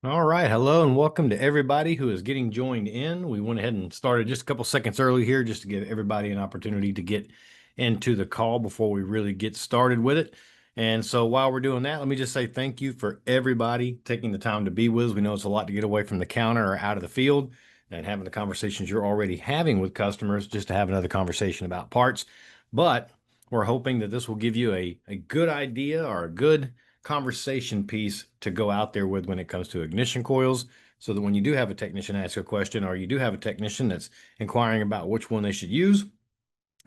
All right, hello and welcome to everybody who is getting joined in. We went ahead and started just a couple seconds early here just to give everybody an opportunity to get into the call before we really get started with it. And so while we're doing that, let me just say thank you for everybody taking the time to be with us. We know it's a lot to get away from the counter or out of the field and having the conversations you're already having with customers just to have another conversation about parts. But we're hoping that this will give you a good idea or a good conversation piece to go out there with when it comes to ignition coils, so that when you do have a technician ask a question or you do have a technician that's inquiring about which one they should use,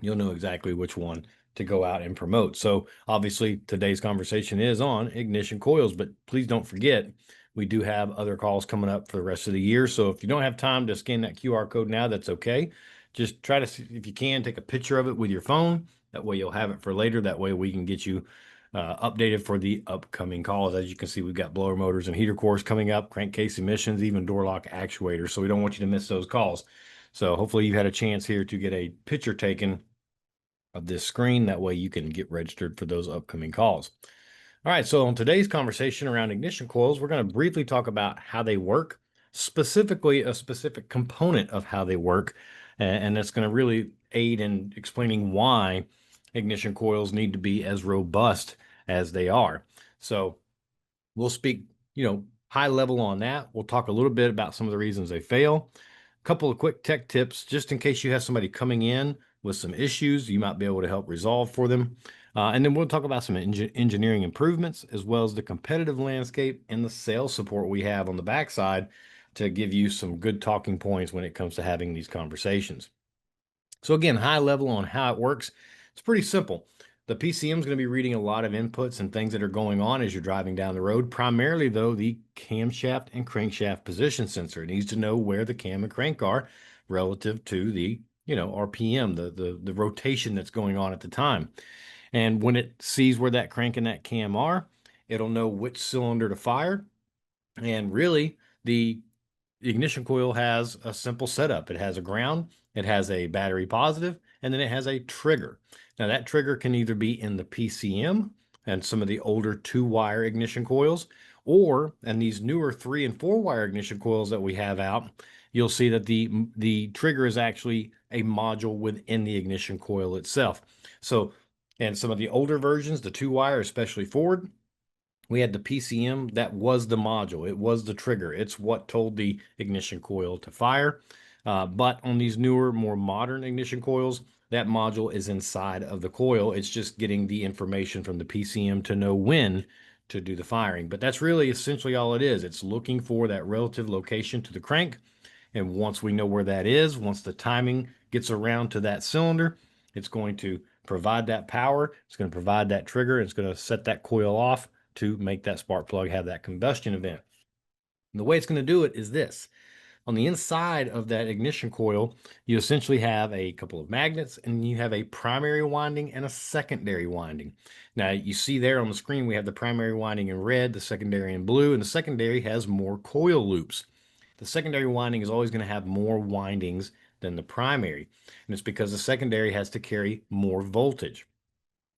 you'll know exactly which one to go out and promote. So obviously today's conversation is on ignition coils, but please don't forget we do have other calls coming up for the rest of the year. So if you don't have time to scan that QR code now, that's okay. Just try to, if you can, take a picture of it with your phone. That way you'll have it for later. That way we can get you updated for the upcoming calls. As you can see, we've got blower motors and heater cores coming up, crankcase emissions, even door lock actuators. So we don't want you to miss those calls. So hopefully you had a chance here to get a picture taken of this screen. That way you can get registered for those upcoming calls. All right, so on today's conversation around ignition coils, we're going to briefly talk about how they work, specifically a specific component of how they work, and that's going to really aid in explaining why ignition coils need to be as robust as they are. So we'll speak, high level on that. We'll talk a little bit about some of the reasons they fail. A couple of quick tech tips, just in case you have somebody coming in with some issues, you might be able to help resolve for them. And then we'll talk about some engineering improvements, as well as the competitive landscape and the sales support we have on the backside to give you some good talking points when it comes to having these conversations. So again, high level on how it works. It's pretty simple. The PCM is going to be reading a lot of inputs and things that are going on as you're driving down the road. Primarily, though, the camshaft and crankshaft position sensor. It needs to know where the cam and crank are relative to the, RPM, the rotation that's going on at the time. And when it sees where that crank and that cam are, it'll know which cylinder to fire. And really, the ignition coil has a simple setup. It has a ground, it has a battery positive, and then it has a trigger. Now that trigger can either be in the PCM and some of the older 2-wire ignition coils, or and these newer 3 and 4-wire ignition coils that we have out, you'll see that the trigger is actually a module within the ignition coil itself. So, and some of the older versions, the 2-wire, especially Ford, we had the PCM that was the module. It was the trigger. It's what told the ignition coil to fire. But on these newer, more modern ignition coils, that module is inside of the coil. It's just getting the information from the PCM to know when to do the firing. But that's really essentially all it is. It's looking for that relative location to the crank. And once we know where that is, once the timing gets around to that cylinder, it's going to provide that power. It's going to provide that trigger. It's going to set that coil off to make that spark plug have that combustion event. And the way it's going to do it is this. On the inside of that ignition coil, you essentially have a couple of magnets and you have a primary winding and a secondary winding. Now you see there on the screen, we have the primary winding in red, the secondary in blue, and the secondary has more coil loops. The secondary winding is always going to have more windings than the primary. And it's because the secondary has to carry more voltage.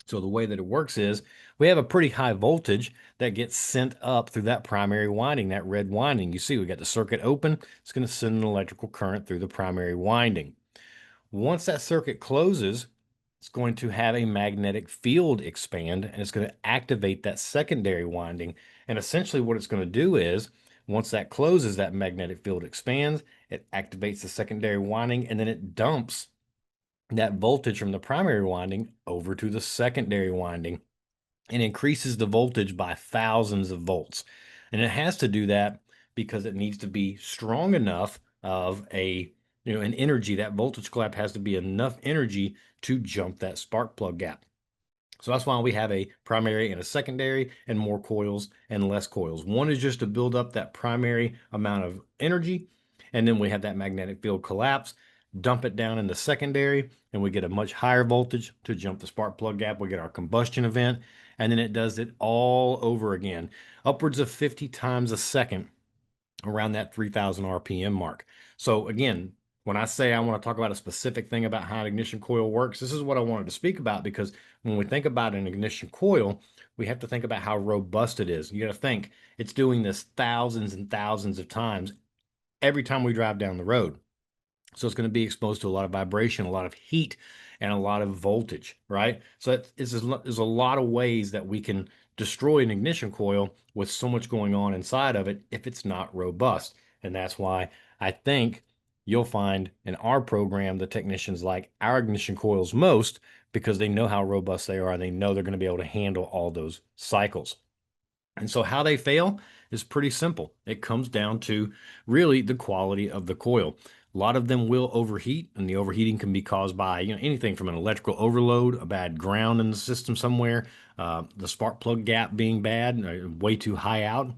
So the way that it works is we have a pretty high voltage that gets sent up through that primary winding, that red winding. You see, we got the circuit open. It's going to send an electrical current through the primary winding. Once that circuit closes, it's going to have a magnetic field expand and it's going to activate that secondary winding. And essentially what it's going to do is once that closes, that magnetic field expands, it activates the secondary winding, and then it dumps that voltage from the primary winding over to the secondary winding and increases the voltage by thousands of volts. And it has to do that because it needs to be strong enough of an energy. That voltage collapse has to be enough energy to jump that spark plug gap. So that's why we have a primary and a secondary and more coils and less coils. One is just to build up that primary amount of energy, and then we have that magnetic field collapse, dump it down in the secondary, and we get a much higher voltage to jump the spark plug gap. We get our combustion event, and then it does it all over again, upwards of 50 times a second around that 3,000 RPM mark. So again, when I say I want to talk about a specific thing about how an ignition coil works, this is what I wanted to speak about because when we think about an ignition coil, we have to think about how robust it is. You got to think it's doing this thousands and thousands of times every time we drive down the road. So it's going to be exposed to a lot of vibration, a lot of heat, and a lot of voltage, right? So there's a lot of ways that we can destroy an ignition coil with so much going on inside of it if it's not robust. And that's why I think you'll find in our program the technicians like our ignition coils most because they know how robust they are and they know they're going to be able to handle all those cycles. And so how they fail is pretty simple. It comes down to really the quality of the coil. A lot of them will overheat, and the overheating can be caused by anything from an electrical overload, a bad ground in the system somewhere, the spark plug gap being bad, way too high out,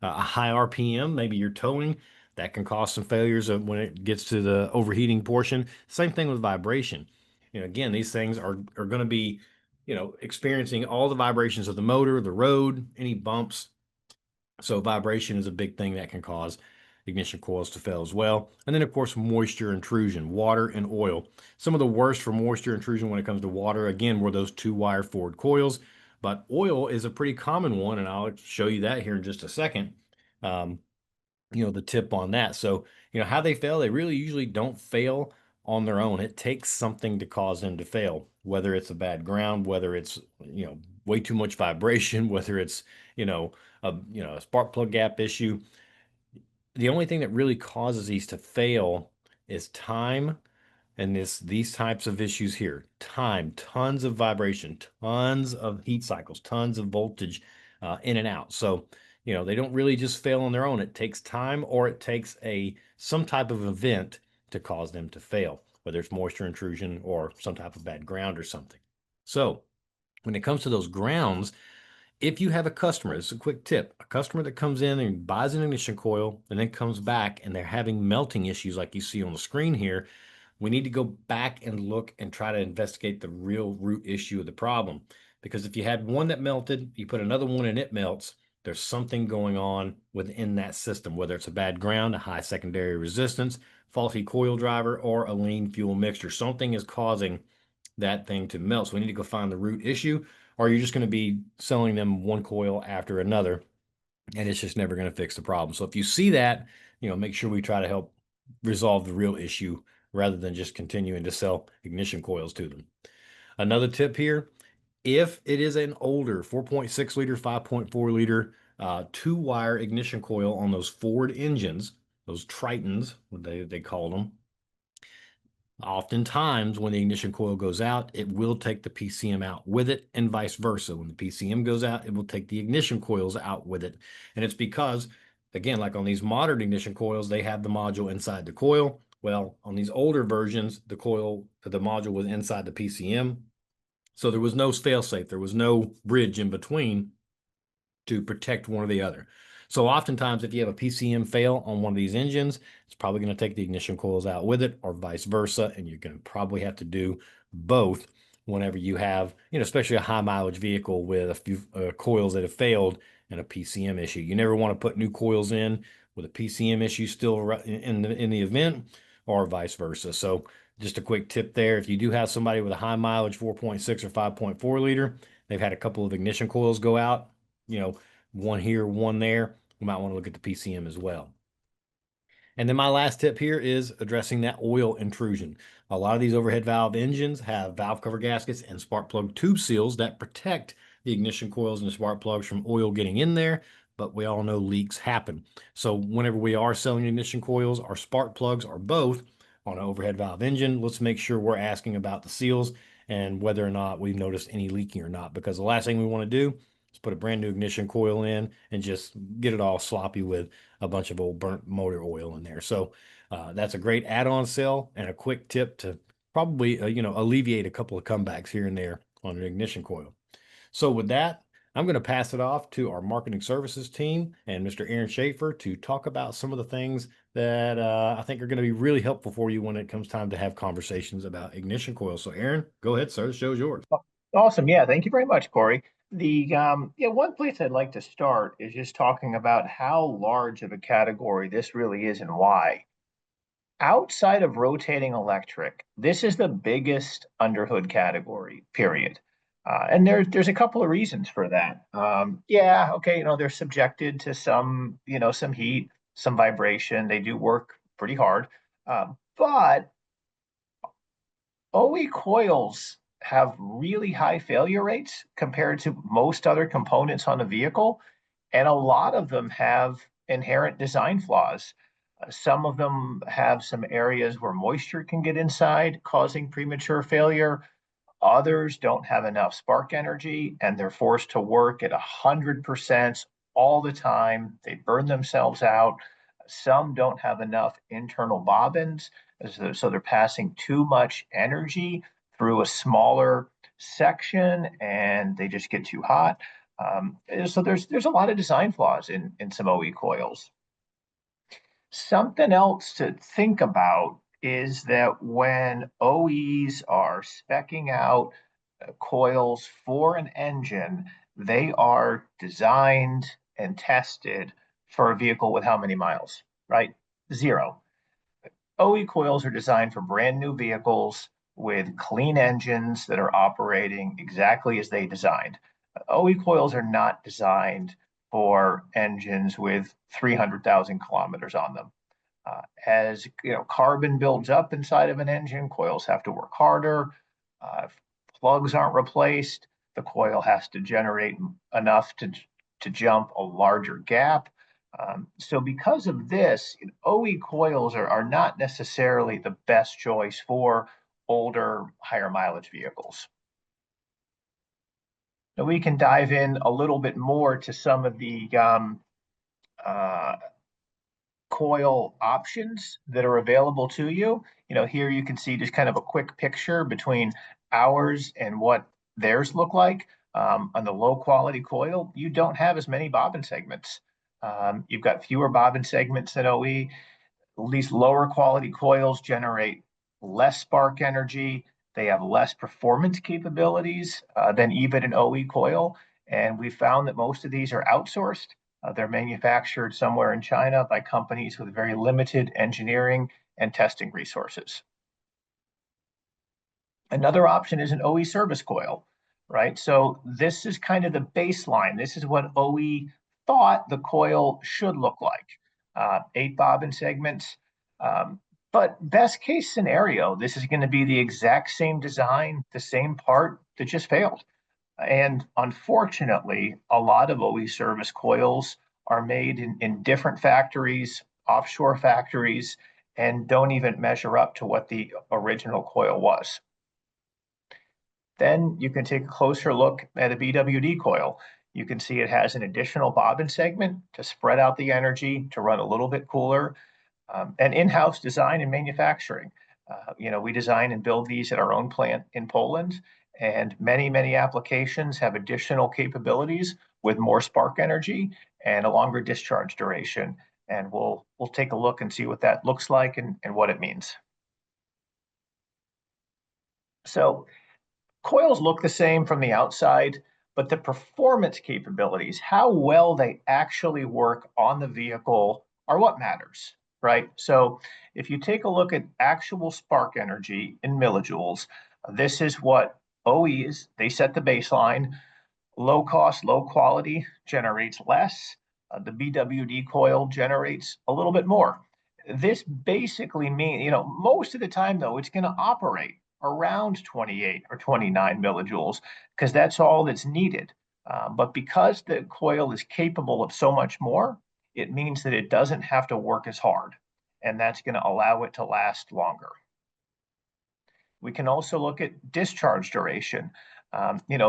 a high RPM, maybe you're towing. That can cause some failures when it gets to the overheating portion. Same thing with vibration. Again, these things are going to be experiencing all the vibrations of the motor, the road, any bumps. So vibration is a big thing that can cause ignition coils to fail as well. And then of course, moisture intrusion, water and oil. Some of the worst for moisture intrusion when it comes to water, again, were those 2-wire forward coils, but oil is a pretty common one. And I'll show you that here in just a second. Um, the tip on that. So, how they fail, they really usually don't fail on their own. It takes something to cause them to fail, whether it's a bad ground, whether it's, way too much vibration, whether it's, a spark plug gap issue. The only thing that really causes these to fail is time and these types of issues here. Time, tons of vibration, tons of heat cycles, tons of voltage in and out. So, they don't really just fail on their own. It takes time or it takes some type of event to cause them to fail, whether it's moisture intrusion or some type of bad ground or something. So when it comes to those grounds, if you have a customer, this is a quick tip, a customer that comes in and buys an ignition coil and then comes back and they're having melting issues like you see on the screen here, we need to go back and look and try to investigate the real root issue of the problem. Because if you had one that melted, you put another one and it melts, there's something going on within that system, whether it's a bad ground, a high secondary resistance, faulty coil driver, or a lean fuel mixture. Something is causing that thing to melt. So we need to go find the root issue, or you're just going to be selling them one coil after another, and it's just never going to fix the problem. So if you see that, make sure we try to help resolve the real issue rather than just continuing to sell ignition coils to them. Another tip here, if it is an older 4.6 liter, 5.4 liter, 2-wire ignition coil on those Ford engines, those Tritons, what they call them, oftentimes, when the ignition coil goes out, it will take the PCM out with it, and vice versa. When the PCM goes out, it will take the ignition coils out with it. And it's because, again, like on these modern ignition coils, they have the module inside the coil. Well, on these older versions, the module was inside the PCM. So there was no fail-safe. There was no bridge in between to protect one or the other. So oftentimes, if you have a PCM fail on one of these engines, it's probably going to take the ignition coils out with it or vice versa. And you're going to probably have to do both whenever you have, especially a high mileage vehicle with a few coils that have failed and a PCM issue. You never want to put new coils in with a PCM issue still in the event or vice versa. So just a quick tip there. If you do have somebody with a high mileage 4.6 or 5.4 liter, they've had a couple of ignition coils go out, one here, one there, we might want to look at the PCM as well. And then my last tip here is addressing that oil intrusion. A lot of these overhead valve engines have valve cover gaskets and spark plug tube seals that protect the ignition coils and the spark plugs from oil getting in there, but we all know leaks happen. So whenever we are selling ignition coils or spark plugs or both on an overhead valve engine, let's make sure we're asking about the seals and whether or not we've noticed any leaking or not, because the last thing we want to do is put a brand new ignition coil in and just get it all sloppy with a bunch of old burnt motor oil in there. So that's a great add-on sale and a quick tip to probably, alleviate a couple of comebacks here and there on an ignition coil. So with that, I'm going to pass it off to our marketing services team and Mr. Aaron Schaefer to talk about some of the things that I think are going to be really helpful for you when it comes time to have conversations about ignition coils. So Aaron, go ahead, sir. The show's yours. Awesome. Yeah, thank you very much, Corey. One place I'd like to start is just talking about how large of a category this really is and why. Outside of rotating electric, this is the biggest underhood category, period. And there's a couple of reasons for that. Yeah, okay, they're subjected to some heat, some vibration. They do work pretty hard. But OE coils have really high failure rates compared to most other components on a vehicle, and a lot of them have inherent design flaws. Some of them have some areas where moisture can get inside, causing premature failure. Others don't have enough spark energy and they're forced to work at 100% all the time. They burn themselves out. Some don't have enough internal bobbins, so they're passing too much energy through a smaller section and they just get too hot. So there's a lot of design flaws in some OE coils. Something else to think about is that when OEs are speccing out coils for an engine, they are designed and tested for a vehicle with how many miles, right? Zero. OE coils are designed for brand new vehicles with clean engines that are operating exactly as they designed. OE coils are not designed for engines with 300,000 kilometers on them. As carbon builds up inside of an engine, coils have to work harder. If plugs aren't replaced, the coil has to generate enough to jump a larger gap. So because of this, OE coils are not necessarily the best choice for older, higher mileage vehicles. Now we can dive in a little bit more to some of the uh, coil options that are available to you. Here you can see just kind of a quick picture between ours and what theirs look like. On the low quality coil, you don't have as many bobbin segments. You've got fewer bobbin segments than OE. These lower quality coils generate less spark energy. They have less performance capabilities than even an OE coil. And we found that most of these are outsourced. They're manufactured somewhere in China by companies with very limited engineering and testing resources. Another option is an OE service coil, right? So this is kind of the baseline. This is what OE thought the coil should look like. 8 bobbin segments. But best case scenario, this is going to be the exact same design, the same part that just failed. And unfortunately, a lot of OE service coils are made in different factories, offshore factories, and don't even measure up to what the original coil was. Then you can take a closer look at a BWD coil. You can see it has an additional bobbin segment to spread out the energy to run a little bit cooler, and in-house design and manufacturing. We design and build these at our own plant in Poland, and many applications have additional capabilities with more spark energy and a longer discharge duration. And we'll take a look and see what that looks like and what it means. So coils look the same from the outside, but the performance capabilities, how well they actually work on the vehicle, are what matters, right? So if you take a look at actual spark energy in millijoules, this is what OEs, they set the baseline. Low cost, low quality generates less. The BWD coil generates a little bit more. This basically means, most of the time, though, it's going to operate around 28 or 29 millijoules because that's all that's needed. But because the coil is capable of so much more, it means that it doesn't have to work as hard. And that's going to allow it to last longer. We can also look at discharge duration.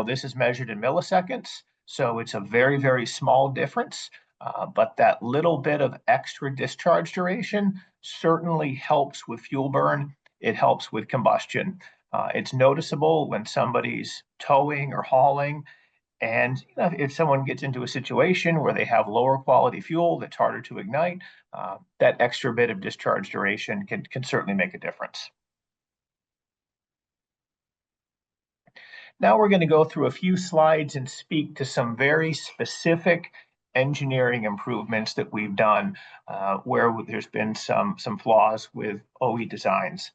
This is measured in milliseconds, so it's a very small difference. But that little bit of extra discharge duration certainly helps with fuel burn. It helps with combustion. It's noticeable when somebody's towing or hauling. And if someone gets into a situation where they have lower quality fuel that's harder to ignite, that extra bit of discharge duration can certainly make a difference. Now we're going to go through a few slides and speak to some very specific engineering improvements that we've done where there's been some flaws with OE designs.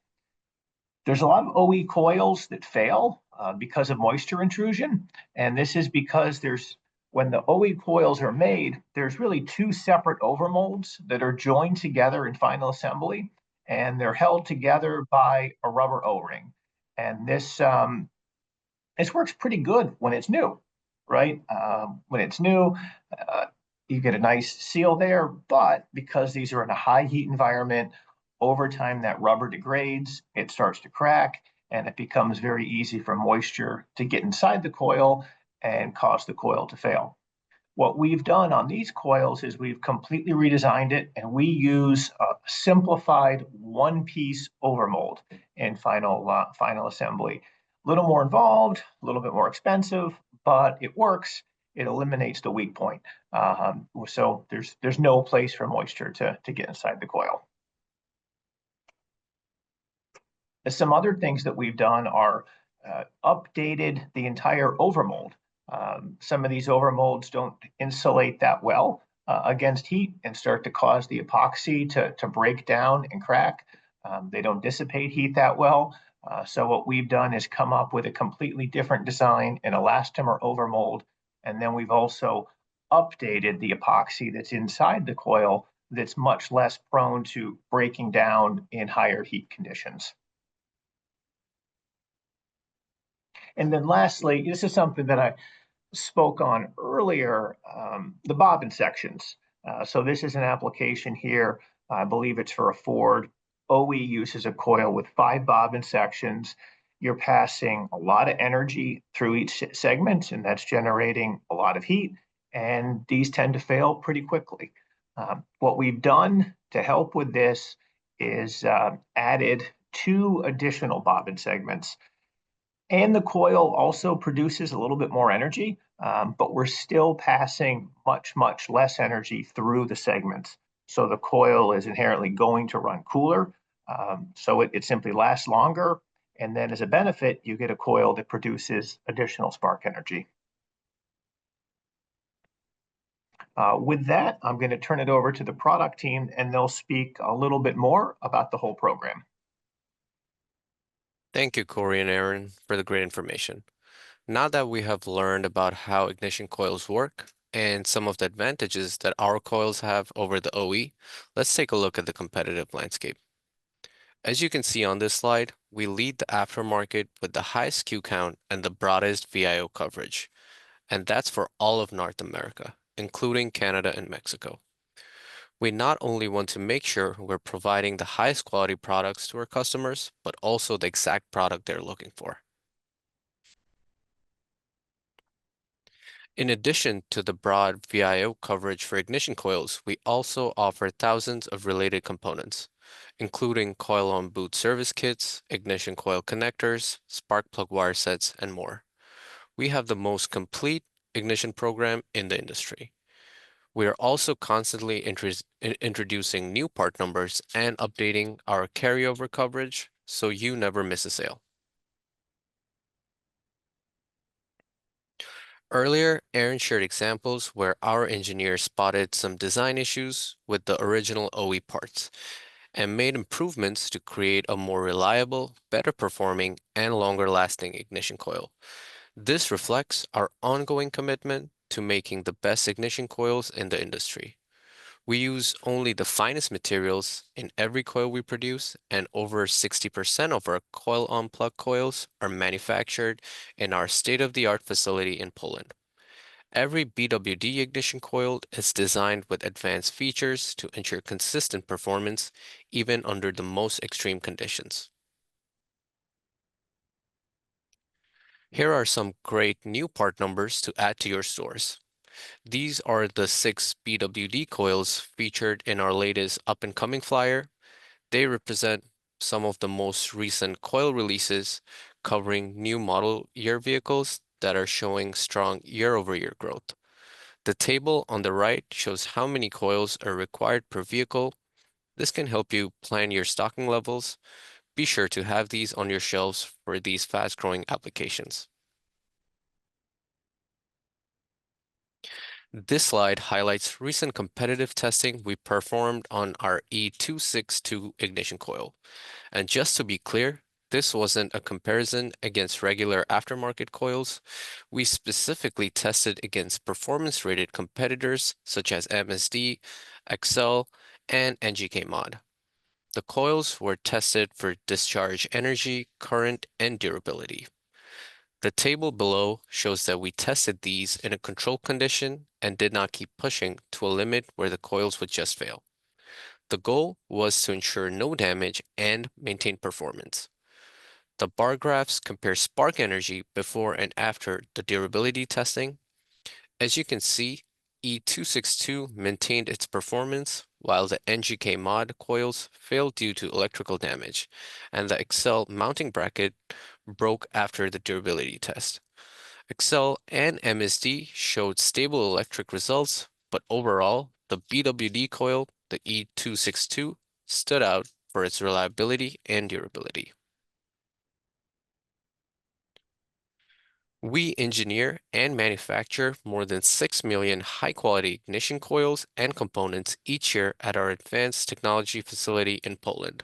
There's a lot of OE coils that fail because of moisture intrusion, and this is because when the OE coils are made, there's really two separate overmolds that are joined together in final assembly, and they're held together by a rubber O-ring. And this works pretty good when it's new, right? When it's new, uh, you get a nice seal there, but because these are in a high heat environment, over time that rubber degrades, it starts to crack, and it becomes very easy for moisture to get inside the coil and cause the coil to fail. What we've done on these coils is we've completely redesigned it, and we use a simplified one-piece overmold in final assembly. A little more involved, a little bit more expensive, but it works. It eliminates the weak point. So there's no place for moisture to get inside the coil. Some other things that we've done are updated the entire overmold. Some of these overmolds don't insulate that well against heat and start to cause the epoxy to break down and crack. They don't dissipate heat that well. So what we've done is come up with a completely different design, an elastomer overmold, and then we've also updated the epoxy that's inside the coil that's much less prone to breaking down in higher heat conditions. And then lastly, this is something that I spoke on earlier, the bobbin sections. So this is an application here. I believe it's for a Ford. OE uses a coil with 5 bobbin sections. You're passing a lot of energy through each segment, and that's generating a lot of heat. And these tend to fail pretty quickly. What we've done to help with this is added 2 additional bobbin segments. And the coil also produces a little bit more energy, but we're still passing much, much less energy through the segments. So the coil is inherently going to run cooler. So it simply lasts longer. And then as a benefit, you get a coil that produces additional spark energy. With that, I'm going to turn it over to the product team, and they'll speak a little bit more about the whole program. Thank you, Corey and Aaron, for the great information. Now that we have learned about how ignition coils work and some of the advantages that our coils have over the OE, let's take a look at the competitive landscape. As you can see on this slide, we lead the aftermarket with the highest SKU count and the broadest VIO coverage, and that's for all of North America, including Canada and Mexico. We not only want to make sure we're providing the highest quality products to our customers, but also the exact product they're looking for. In addition to the broad VIO coverage for ignition coils, we also offer thousands of related components, including coil-on-boot service kits, ignition coil connectors, spark plug wire sets, and more. We have the most complete ignition program in the industry. We are also constantly introducing new part numbers and updating our carryover coverage so you never miss a sale. Earlier, Aaron shared examples where our engineers spotted some design issues with the original OE parts and made improvements to create a more reliable, better performing, and longer lasting ignition coil. This reflects our ongoing commitment to making the best ignition coils in the industry. We use only the finest materials in every coil we produce, and over 60% of our coil-on-plug coils are manufactured in our state-of-the-art facility in Poland. Every BWD ignition coil is designed with advanced features to ensure consistent performance even under the most extreme conditions. Here are some great new part numbers to add to your stores. These are the 6 BWD coils featured in our latest up-and-coming flyer. They represent some of the most recent coil releases covering new model year vehicles that are showing strong year-over-year growth. The table on the right shows how many coils are required per vehicle. This can help you plan your stocking levels. Be sure to have these on your shelves for these fast-growing applications. This slide highlights recent competitive testing we performed on our E262 ignition coil. And just to be clear, this wasn't a comparison against regular aftermarket coils. We specifically tested against performance-rated competitors such as MSD, Excel, and NGK Mod. The coils were tested for discharge energy, current, and durability. The table below shows that we tested these in a controlled condition and did not keep pushing to a limit where the coils would just fail. The goal was to ensure no damage and maintain performance. The bar graphs compare spark energy before and after the durability testing. As you can see, E262 maintained its performance while the NGK mod coils failed due to electrical damage, and the Excel mounting bracket broke after the durability test. Excel and MSD showed stable electric results, but overall, the BWD coil, the E262, stood out for its reliability and durability. We engineer and manufacture more than 6 million high-quality ignition coils and components each year at our advanced technology facility in Poland.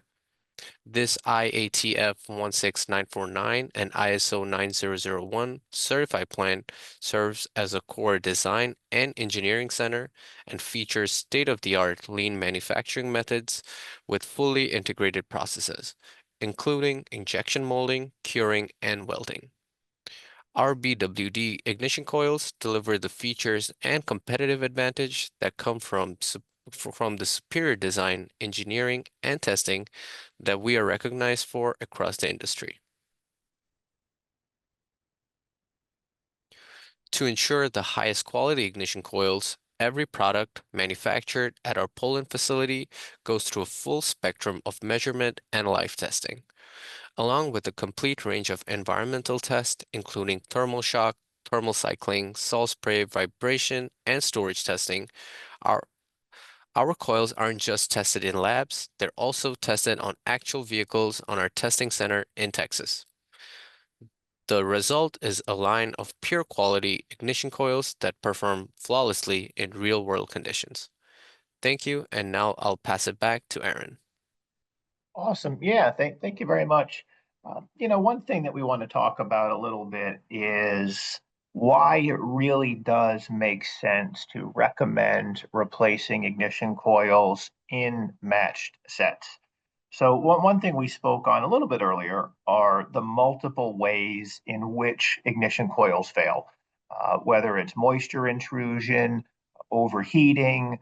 This IATF 16949 and ISO 9001 certified plant serves as a core design and engineering center and features state-of-the-art lean manufacturing methods with fully integrated processes, including injection molding, curing, and welding. Our BWD ignition coils deliver the features and competitive advantage that come from the superior design, engineering, and testing that we are recognized for across the industry. To ensure the highest quality ignition coils, every product manufactured at our Poland facility goes through a full spectrum of measurement and life testing, along with a complete range of environmental tests, including thermal shock, thermal cycling, salt spray, vibration, and storage testing. Our our coils aren't just tested in labs, they're also tested on actual vehicles on our testing center in Texas. The result is a line of pure quality ignition coils that perform flawlessly in real-world conditions. Thank you, and now I'll pass it back to Aaron. Awesome. Yeah, thank you very much. One thing that we want to talk about a little bit is why it really does make sense to recommend replacing ignition coils in matched sets. So one thing we spoke on a little bit earlier are the multiple ways in which ignition coils fail, whether it's moisture intrusion, overheating,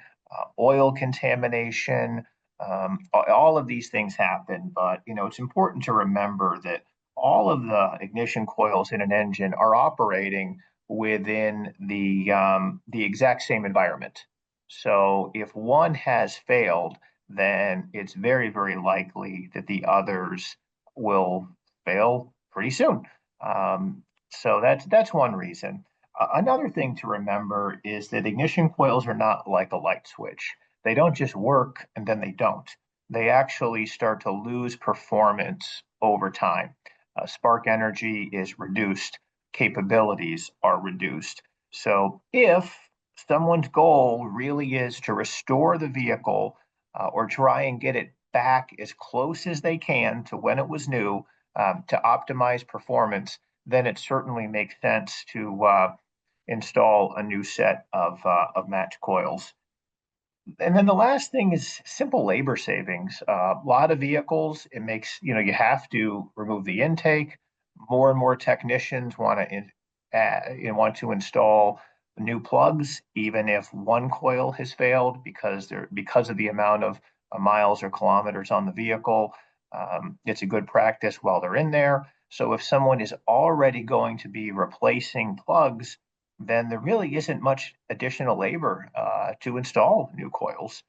oil contamination. All of these things happen, but it's important to remember that all of the ignition coils in an engine are operating within the exact same environment. So if one has failed, then it's very, very likely that the others will fail pretty soon. So that's one reason. Another thing to remember is that ignition coils are not like a light switch. They don't just work and then they don't. They actually start to lose performance over time. Spark energy is reduced, capabilities are reduced. So if someone's goal really is to restore the vehicle or try and get it back as close as they can to when it was new to optimize performance, then it certainly makes sense to install a new set of match coils. And then the last thing is simple labor savings. A lot of vehicles, it makes, you have to remove the intake. More and more technicians want to install new plugs, even if one coil has failed because of the amount of miles or kilometers on the vehicle. It's a good practice while they're in there. So if someone is already going to be replacing plugs, then there really isn't much additional labor to install new coils.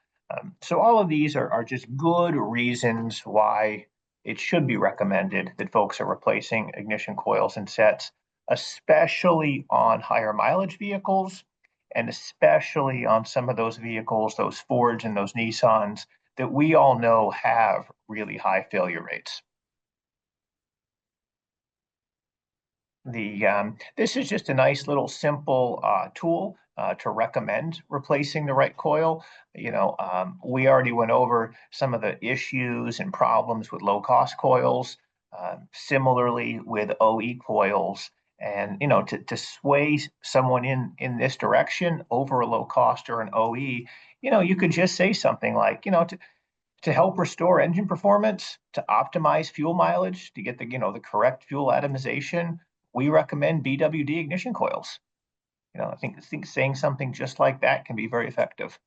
So all of these are just good reasons why it should be recommended that folks are replacing ignition coils in sets, especially on higher mileage vehicles, and especially on some of those vehicles, those Fords and those Nissans that we all know have really high failure rates. This is just a nice little simple tool to recommend replacing the right coil. We already went over some of the issues and problems with low-cost coils, similarly with OE coils. And to sway someone in this direction over a low cost or an OE, you could just say something like, to help restore engine performance, to optimize fuel mileage, to get the correct fuel atomization, we recommend BWD ignition coils. I think saying something just like that can be very effective.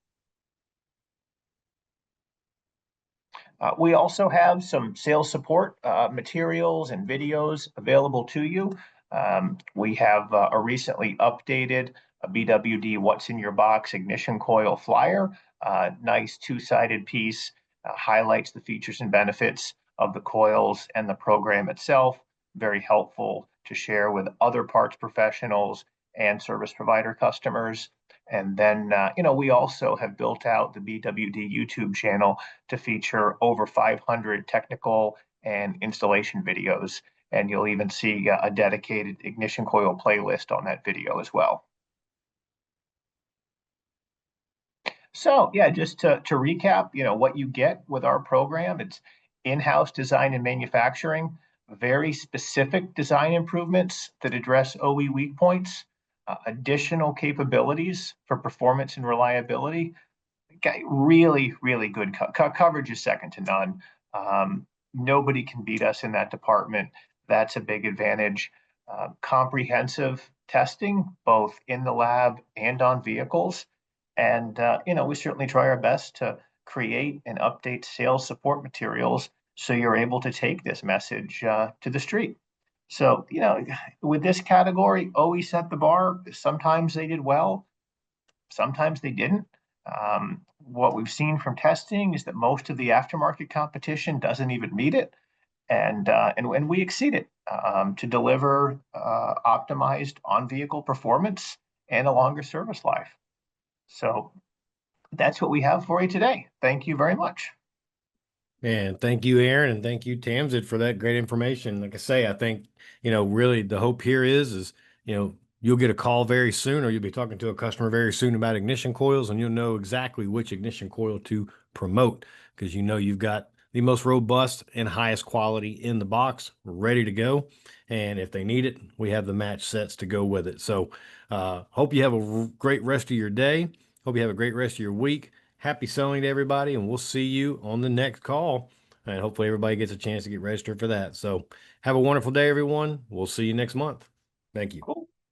We also have some sales support materials and videos available to you. We have a recently updated BWD What's in Your Box ignition coil flyer. Nice two-sided piece, highlights the features and benefits of the coils and the program itself. Very helpful to share with other parts professionals and service provider customers. And then, we also have built out the BWD YouTube channel to feature over 500 technical and installation videos. And you'll even see a dedicated ignition coil playlist on that video as well. So yeah, just to recap, what you get with our program, it's in-house design and manufacturing, very specific design improvements that address OE weak points, additional capabilities for performance and reliability. Really, really good coverage is second to none. Nobody can beat us in that department. That's a big advantage. Comprehensive testing, both in the lab and on vehicles. And, we certainly try our best to create and update sales support materials so you're able to take this message to the street. So, with this category, OE set the bar. Sometimes they did well, sometimes they didn't. What we've seen from testing is that most of the aftermarket competition doesn't even meet it, and we exceed it to deliver optimized on-vehicle performance and a longer service life. So that's what we have for you today. Thank you very much. And thank you, Aaron, and thank you, Tamzid, for that great information. Like I say, I think, really the hope here is, you'll get a call very soon, or you'll be talking to a customer very soon about ignition coils, and you'll know exactly which ignition coil to promote because you've got the most robust and highest quality in the box ready to go. And if they need it, we have the match sets to go with it. So hope you have a great rest of your day. Hope you have a great rest of your week. Happy selling to everybody, and we'll see you on the next call. And hopefully everybody gets a chance to get registered for that. So have a wonderful day, everyone. We'll see you next month. Thank you. Cool.